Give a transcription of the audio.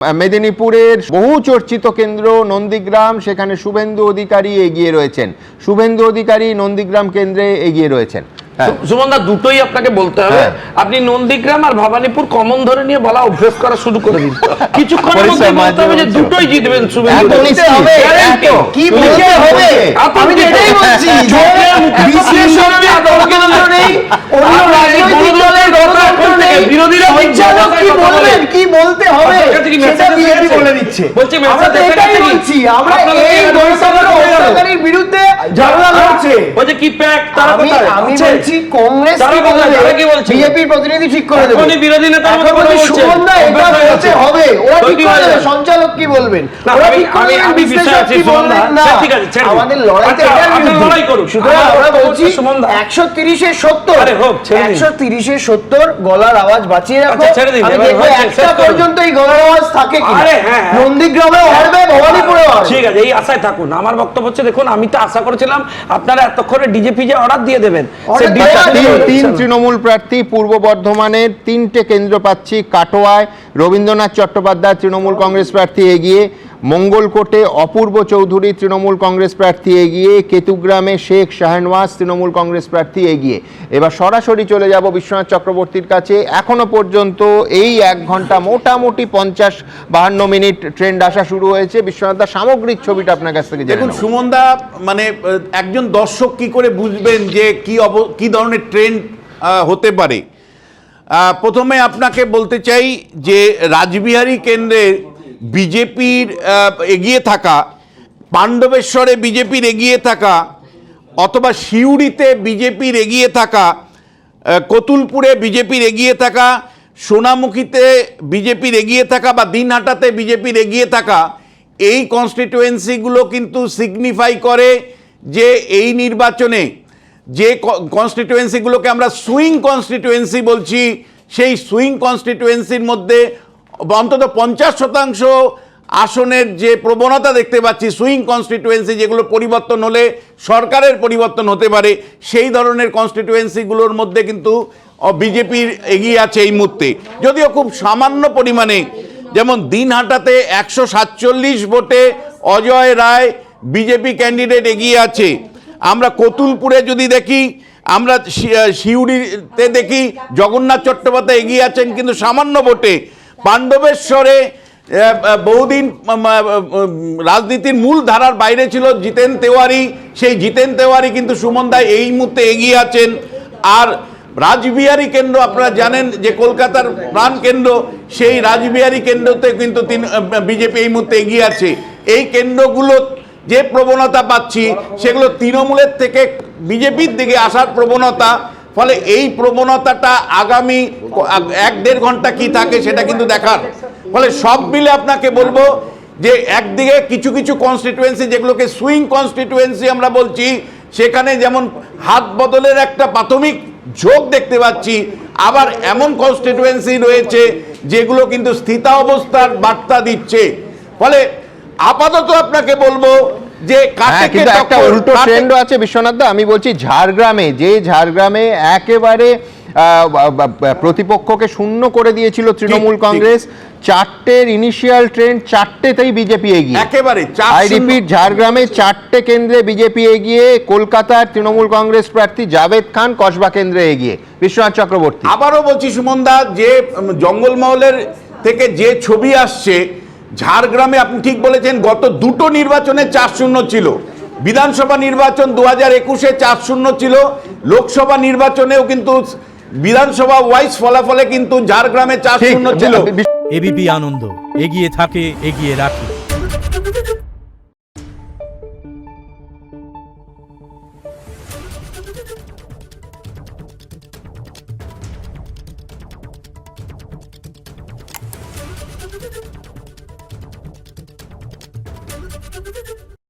মেদিনীপুরের বহু চর্চিত কেন্দ্র নন্দীগ্রাম, সেখানে শুভেন্দু অধিকারী এগিয়ে রয়েছেন। শুভেন্দু অধিকারী নন্দীগ্রাম কেন্দ্রে এগিয়ে রয়েছেন। সুমনদা, দুটোই আপনাকে বলতে হবে। আপনি নন্দীগ্রাম আর ভবানীপুর কমন ধরে নিয়ে বলা অভ্যেস করা শুরু করে দিন। কিছুক্ষণের মধ্যে বলতে হবে যে দুটোই জিতবেন শুভেন্দু। কি বলতে হবে? আমি এটাই বলছি যে বিসিএস সঙ্গে গণতন্ত্র নেই, অন্য রাজনৈতিক দলের গণতন্ত্র নেই, বিরোধীরা সঞ্চালক কি বলবেন, কি বলতে হবে সেটা বিজেপি বলে দিচ্ছে। আমরা তো এটাই বলছি, আমরা এই গণতন্ত্র হত্যাকারীর বিরুদ্ধে ঝগড়া করছে। বলছে কি প্যাক তারা কোথায়? আমি বলছি কংগ্রেস কি বলছে, বিজেপির প্রতিনিধি ঠিক করে দেবে। উনি বিরোধী নেতার মতো কথা বলছেন। সুমনদা এটা বলতে হবে, ও ঠিক করে দেবে, সঞ্চালক কি বলবেন ওরা ঠিক করে দেবেন, বিশ্লেষক কি বলবেন না। ঠিক আছে, আমাদের লড়াইতে এটা লড়াই করুন। সুতরাং আমরা বলছি 130 এ 70, আরে হোক, ছেড়ে দিন। 130 এ 70 গলার আওয়াজ বাঁচিয়ে রাখো। ছেড়ে দিন, আমি এবার দেখবো হচ্ছে, একটা শেষ করুন। পর্যন্ত এই গলার আওয়াজ থাকে কি আরে হ্যাঁ, নন্দীগ্রামেও হারবে, ভবানীপুরেও হারবে। ঠিক আছে, এই আশায় থাকুন। আমার বক্তব্য হচ্ছে, দেখুন আমি তো আশা করেছিলাম আপনারা এতক্ষণে ডিজেপি যে অর্ডার দিয়ে দেবেন। তিন তৃণমূল প্রার্থী পূর্ব বর্ধমানের 3টে কেন্দ্র পাচ্ছি। কাটোয়ায় রবীন্দ্রনাথ চট্টোপাধ্যায় তৃণমূল কংগ্রেস প্রার্থী এগিয়ে, মঙ্গলকোটে অপূর্ব চৌধুরী তৃণমূল কংগ্রেস প্রার্থী এগিয়ে, কেতুগ্রামে শেখ শাহনওয়াজ তৃণমূল কংগ্রেস প্রার্থী এগিয়ে। এবার সরাসরি চলে যাব বিশ্বনাথ চক্রবর্তীর কাছে। এখনো পর্যন্ত এই 1 ঘন্টা মোটামুটি 50-52 মিনিট ট্রেন্ড আসা শুরু হয়েছে। বিশ্বনাথ, সামগ্রিক ছবিটা আপনার কাছ থেকে দেখুন সুমনদা, মানে একজন দর্শক কি করে বুঝবেন যে কি ধরনের ট্রেন্ড হতে পারে। প্রথমে আপনাকে বলতে চাই যে রাসবিহারী কেন্দ্রের বিজেপির এগিয়ে থাকা, পাণ্ডবেশ্বরে বিজেপির এগিয়ে থাকা, অথবা সিউড়িতে বিজেপির এগিয়ে থাকা, কতুলপুরে বিজেপির এগিয়ে থাকা, সোনামুখীতে বিজেপির এগিয়ে থাকা বা দিনহাটাতে বিজেপির এগিয়ে থাকা, এই কনস্টিটুয়েন্সিগুলো কিন্তু সিগনিফাই করে যে এই নির্বাচনে যে কনস্টিটুয়েন্সিগুলোকে আমরা সুইং কনস্টিটুয়েন্সি বলছি, সেই সুইং কনস্টিটুয়েন্সির মধ্যে অন্তত 50% আসনের যে প্রবণতা দেখতে পাচ্ছি, সুইং কনস্টিটুয়েন্সি যেগুলো পরিবর্তন হলে সরকারের পরিবর্তন হতে পারে, সেই ধরনের কনস্টিটুয়েন্সিগুলোর মধ্যে কিন্তু বিজেপির এগিয়ে আছে এই মুহূর্তে, যদিও খুব সামান্য পরিমাণে। যেমন দিনহাটাতে 147 ভোটে অজয় রায় বিজেপি ক্যান্ডিডেট এগিয়ে আছে। আমরা কতুলপুরে যদি দেখি, আমরা সিউড়িতে দেখি জগন্নাথ চট্টোপাধ্যায় এগিয়ে আছেন কিন্তু সামান্য ভোটে। পাণ্ডবেশ্বরে বহুদিন রাজনীতির মূল ধারার বাইরে ছিল জিতেন তেওয়ারি, সেই জিতেন তেওয়ারি কিন্তু সুমনদা এই মুহূর্তে এগিয়ে আছেন। আর রাসবিহারী কেন্দ্র আপনারা জানেন যে কলকাতার প্রাণ কেন্দ্র, সেই রাসবিহারী কেন্দ্রতে কিন্তু বিজেপি এই মুহূর্তে এগিয়ে আছে। এই কেন্দ্রগুলো যে প্রবণতা পাচ্ছি সেগুলো তৃণমূলের থেকে বিজেপির দিকে আসার প্রবণতা। ফলে এই প্রবণতাটা আগামী 1-1.5 ঘন্টা কি থাকে সেটা কিন্তু দেখার। ফলে সব মিলে আপনাকে বলবো যে একদিকে কিছু কিছু কনস্টিটুয়েন্সি যেগুলোকে সুইং কনস্টিটুয়েন্সি আমরা বলছি, সেখানে যেমন হাত বদলের একটা প্রাথমিক ঝোঁক দেখতে পাচ্ছি, আবার এমন কনস্টিটুয়েন্সি রয়েছে যেগুলো কিন্তু স্থিতাবস্থার বার্তা দিচ্ছে। ফলে আপাতত আপনাকে বলবো যে একটা উল্টো ট্রেন্ড আছে বিশ্বনাথ দা। আমি বলছি ঝাড়গ্রামে একেবারে প্রতিপক্ষকে শূন্য করে দিয়েছিল তৃণমূল কংগ্রেস। 4টের ইনিশিয়াল ট্রেন্ড, 4টেতেই বিজেপি এগিয়ে। একেবারে আই রিপিট, ঝাড়গ্রামে 4টে কেন্দ্রে বিজেপি এগিয়ে, কলকাতার তৃণমূল কংগ্রেস প্রার্থী জাভেদ খান কসবা কেন্দ্রে এগিয়ে। বিশ্বনাথ চক্রবর্তী, আবারও বলছি সুমনদা, যে জঙ্গলমহলের থেকে যে ছবি আসছে, ঝাড়গ্রামে আপনি ঠিক বলেছেন, গত 2টো নির্বাচনে 4-0 ছিল। বিধানসভা নির্বাচন 2021-এ 4-0 ছিল। লোকসভা নির্বাচনেও কিন্তু বিধানসভা ওয়াইজ ফলাফলে কিন্তু ঝাড়গ্রামে 4-0 ছিল। এবিপি আনন্দ, এগিয়ে থাকে, এগিয়ে রাখে।